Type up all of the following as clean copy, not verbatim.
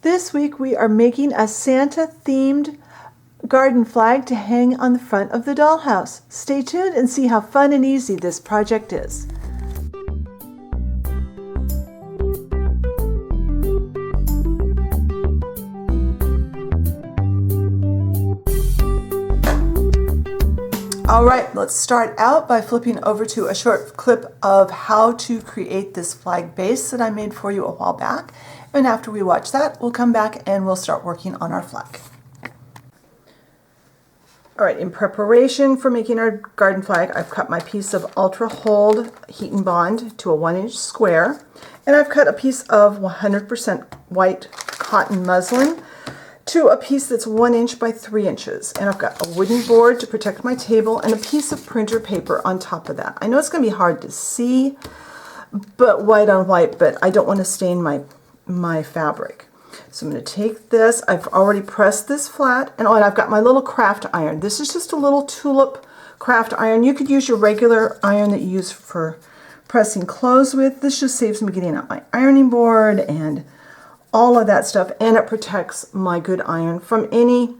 This week we are making a Santa-themed garden flag to hang on the front of the dollhouse. Stay tuned and see how fun and easy this project is. All right, let's start out by flipping over to a short clip of how to create this flag base that I made for you a while back. And after we watch that, we'll come back and we'll start working on our flag. All right, in preparation for making our garden flag, I've cut my piece of Ultra Hold Heat and Bond to a 1-inch square. And I've cut a piece of 100% white cotton muslin to a piece that's 1 inch by 3 inches. And I've got a wooden board to protect my table and a piece of printer paper on top of that. I know it's going to be hard to see, but white on white, but I don't want to stain my fabric. So I'm going to take this, I've already pressed this flat, and I've got my little craft iron. This is just a little tulip craft iron. You could use your regular iron that you use for pressing clothes with. This just saves me getting out my ironing board and all of that stuff, and it protects my good iron from any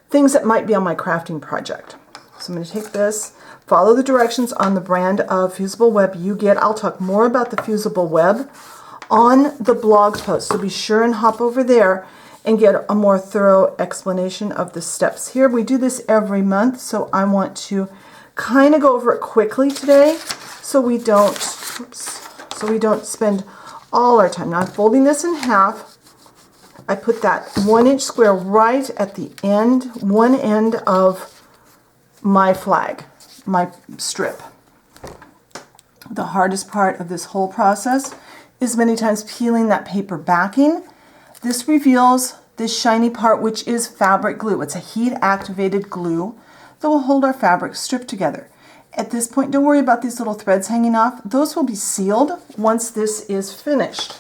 things that might be on my crafting project. So I'm going to take this, follow the directions on the brand of fusible web you get. I'll talk more about the fusible web on the blog post, so be sure and hop over there and get a more thorough explanation of the steps here. We do this every month, so I want to kind of go over it quickly today so we don't spend all our time. Now I'm folding this in half. I put that 1-inch square right at the end, one end of my flag, my strip. The hardest part of this whole process is many times peeling that paper backing. This reveals this shiny part, which is fabric glue. It's a heat-activated glue that will hold our fabric strip together. At this point, don't worry about these little threads hanging off. Those will be sealed once this is finished.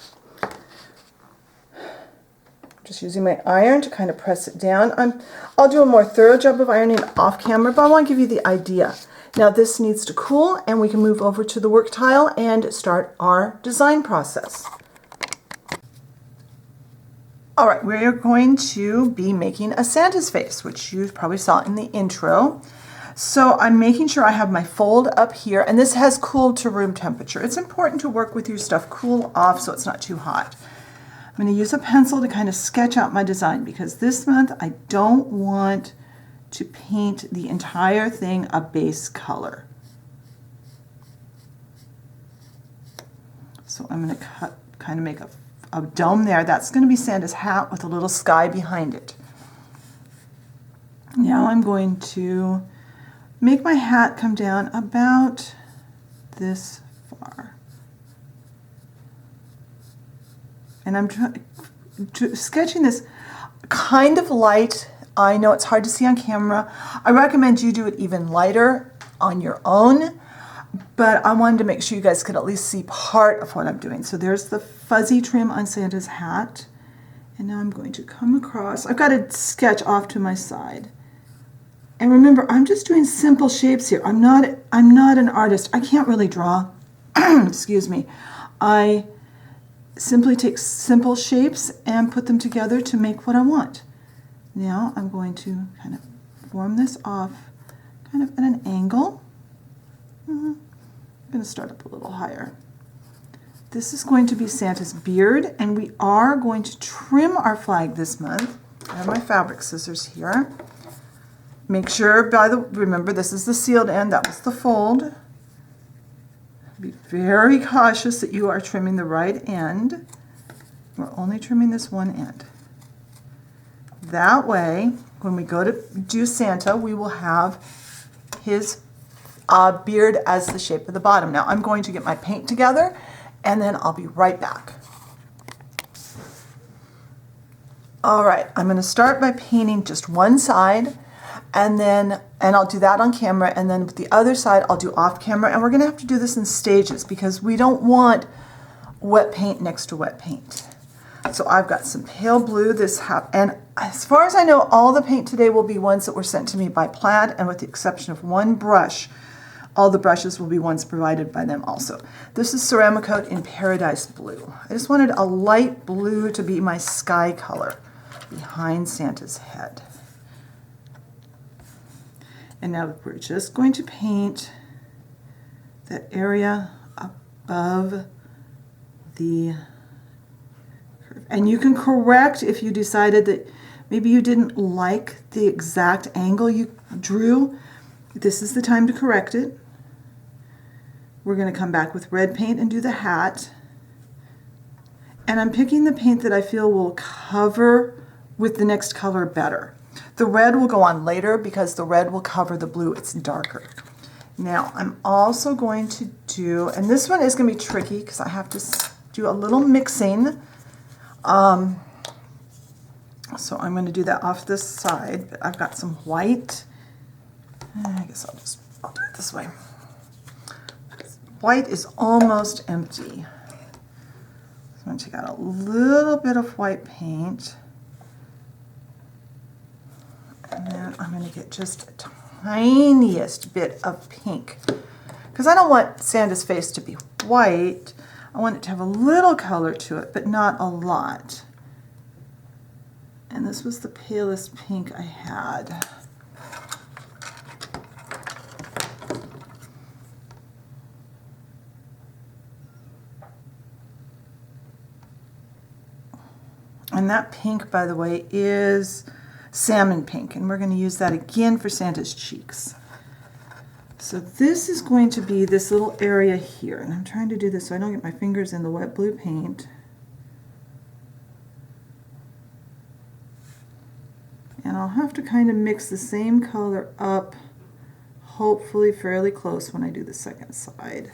Just using my iron to kind of press it down. I'll do a more thorough job of ironing off camera, but I want to give you the idea. Now this needs to cool and we can move over to the work tile and start our design process. All right, we're going to be making a Santa's face, which you probably saw in the intro. So I'm making sure I have my fold up here, and this has cooled to room temperature. It's important to work with your stuff cool off so it's not too hot. I'm going to use a pencil to kind of sketch out my design because this month I don't want to paint the entire thing a base color. So I'm going to kind of make a dome there. That's going to be Santa's hat with a little sky behind it. Now I'm going to make my hat come down about this far. And I'm sketching this kind of light. I know it's hard to see on camera. I recommend you do it even lighter on your own, but I wanted to make sure you guys could at least see part of what I'm doing. So there's the fuzzy trim on Santa's hat. And now I'm going to come across. I've got a sketch off to my side. And remember, I'm just doing simple shapes here. I'm not an artist. I can't really draw. Excuse me. I simply take simple shapes and put them together to make what I want. Now I'm going to kind of form this off kind of at an angle. I'm going to start up a little higher. This is going to be Santa's beard, and we are going to trim our flag this month. I have my fabric scissors here. Make sure, remember this is the sealed end, that was the fold. Be very cautious that you are trimming the right end. We're only trimming this one end. That way, when we go to do Santa, we will have his beard as the shape of the bottom. Now I'm going to get my paint together and then I'll be right back. All right, I'm going to start by painting just one side, and I'll do that on camera, and then with the other side I'll do off camera, and we're going to have to do this in stages because we don't want wet paint next to wet paint. So I've got some pale blue, and as far as I know, all the paint today will be ones that were sent to me by Plaid, and with the exception of one brush, All the brushes will be ones provided by them also. This is Ceramicoat in Paradise Blue. I just wanted a light blue to be my sky color behind Santa's head. And now we're just going to paint that area above the curve. And you can correct if you decided that maybe you didn't like the exact angle you drew. This is the time to correct it. We're going to come back with red paint and do the hat. And I'm picking the paint that I feel will cover with the next color better. The red will go on later because the red will cover the blue. It's darker. Now I'm also going to do, and this one is going to be tricky because I have to do a little mixing. So I'm going to do that off this side, but I've got some white. I guess I'll do it this way. White is almost empty. So I'm going to take out a little bit of white paint. And then I'm going to get just a tiniest bit of pink. Because I don't want Santa's face to be white. I want it to have a little color to it, but not a lot. And this was the palest pink I had. And that pink, by the way, is salmon pink, and we're going to use that again for Santa's cheeks. So this is going to be this little area here, and I'm trying to do this so I don't get my fingers in the wet blue paint. And I'll have to kind of mix the same color up, hopefully fairly close when I do the second side.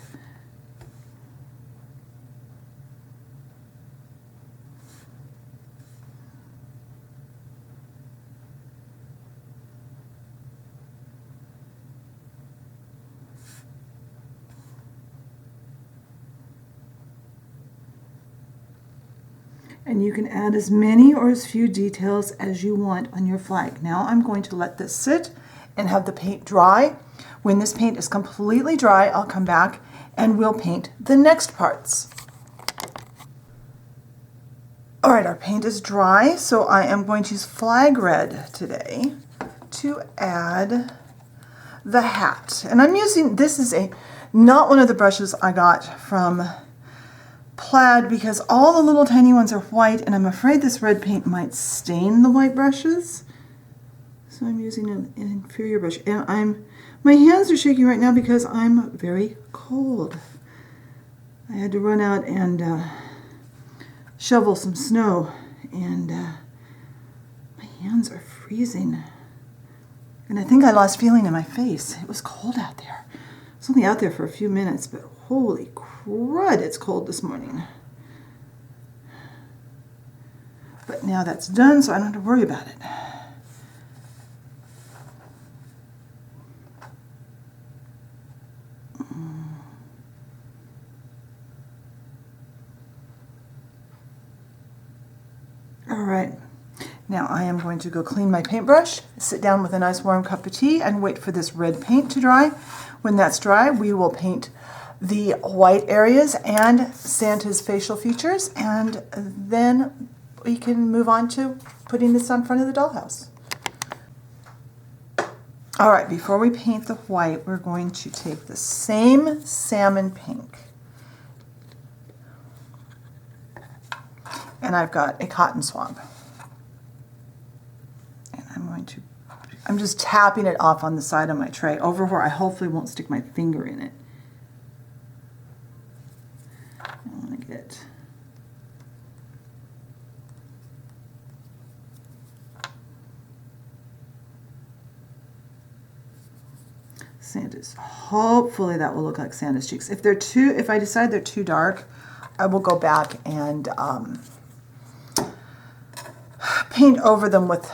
And you can add as many or as few details as you want on your flag. Now I'm going to let this sit and have the paint dry. When this paint is completely dry, I'll come back and we'll paint the next parts. All right, our paint is dry, so I am going to use flag red today to add the hat. And I'm using, this is not one of the brushes I got from Plaid because all the little tiny ones are white, and I'm afraid this red paint might stain the white brushes. So I'm using an inferior brush, and my hands are shaking right now because I'm very cold. I had to run out and shovel some snow, and my hands are freezing. And I think I lost feeling in my face. It was cold out there. I was only out there for a few minutes, but holy crud, it's cold this morning. But now that's done, so I don't have to worry about it. All right, now I am going to go clean my paintbrush, sit down with a nice warm cup of tea, and wait for this red paint to dry. When that's dry, we will paint the white areas and Santa's facial features, and then we can move on to putting this on front of the dollhouse. All right, before we paint the white, we're going to take the same salmon pink, and I've got a cotton swab, and I'm just tapping it off on the side of my tray over where I hopefully won't stick my finger in it. I want to get Santa's. Hopefully that will look like Santa's cheeks. If I decide they're too dark, I will go back and paint over them with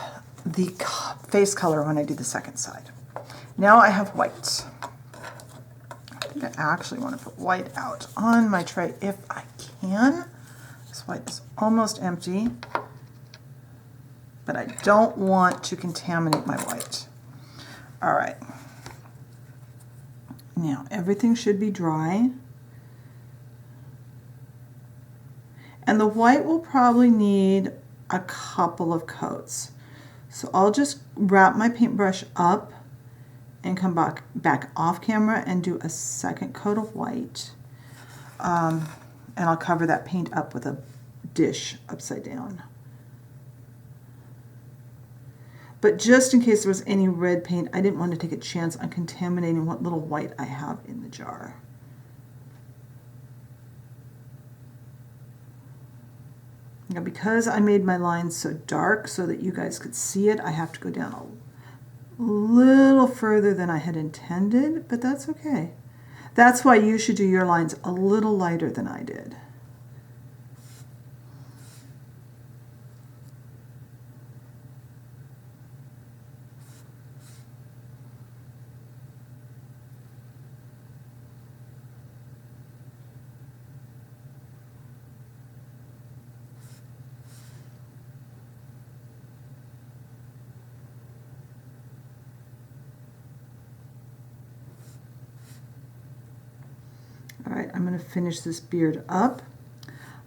the face color when I do the second side. Now I have white. I think I actually want to put white out on my tray if I can. This white is almost empty, but I don't want to contaminate my white. All right. Now everything should be dry. And the white will probably need a couple of coats. So I'll just wrap my paintbrush up and come back off camera and do a second coat of white. And I'll cover that paint up with a dish upside down. But just in case there was any red paint, I didn't want to take a chance on contaminating what little white I have in the jar. Now because I made my lines so dark so that you guys could see it, I have to go down a little further than I had intended, but that's okay. That's why you should do your lines a little lighter than I did. All right, I'm going to finish this beard up.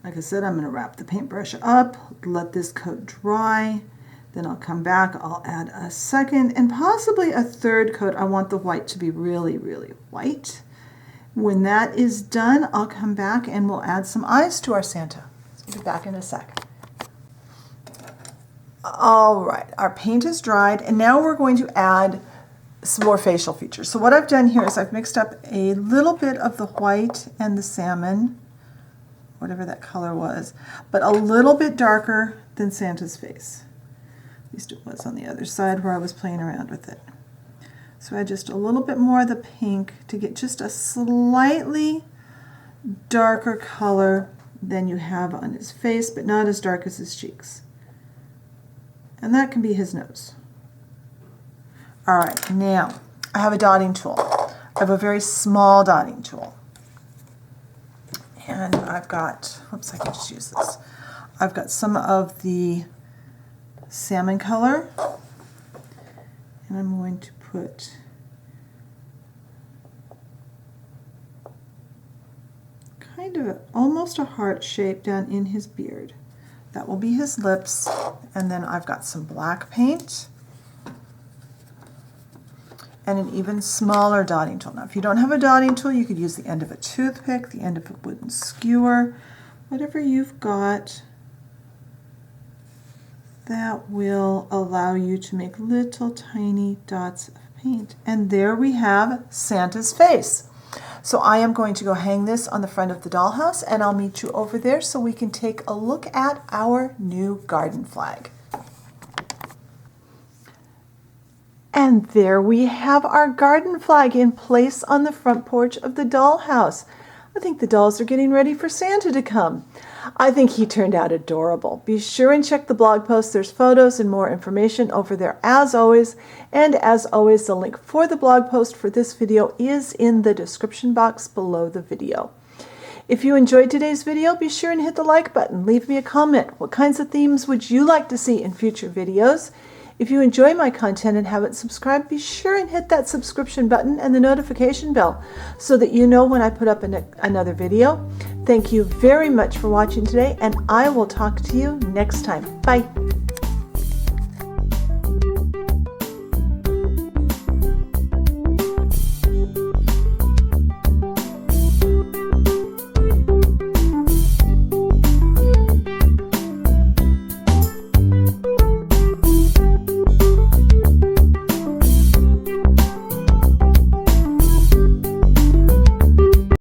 Like I said, I'm going to wrap the paintbrush up, let this coat dry, then I'll come back, I'll add a second and possibly a third coat. I want the white to be really, really white. When that is done, I'll come back and we'll add some eyes to our Santa. So I'll be back in a sec. All right, our paint is dried and now we're going to add some more facial features. So what I've done here is I've mixed up a little bit of the white and the salmon, whatever that color was, but a little bit darker than Santa's face. At least it was on the other side where I was playing around with it. So I add just a little bit more of the pink to get just a slightly darker color than you have on his face, but not as dark as his cheeks. And that can be his nose. All right, now I have a dotting tool. I have a very small dotting tool. And I've got, oops, I can just use this. I've got some of the salmon color. And I'm going to put kind of almost a heart shape down in his beard. That will be his lips. And then I've got some black paint and an even smaller dotting tool. Now, if you don't have a dotting tool, you could use the end of a toothpick, the end of a wooden skewer, whatever you've got that will allow you to make little tiny dots of paint. And there we have Santa's face. So I am going to go hang this on the front of the dollhouse and I'll meet you over there so we can take a look at our new garden flag. And there we have our garden flag in place on the front porch of the dollhouse. I think the dolls are getting ready for Santa to come. I think he turned out adorable. Be sure and check the blog post. There's photos and more information over there as always. And as always, the link for the blog post for this video is in the description box below the video. If you enjoyed today's video, be sure and hit the like button. Leave me a comment. What kinds of themes would you like to see in future videos? If you enjoy my content and haven't subscribed, be sure and hit that subscription button and the notification bell so that you know when I put up another video. Thank you very much for watching today, and I will talk to you next time. Bye.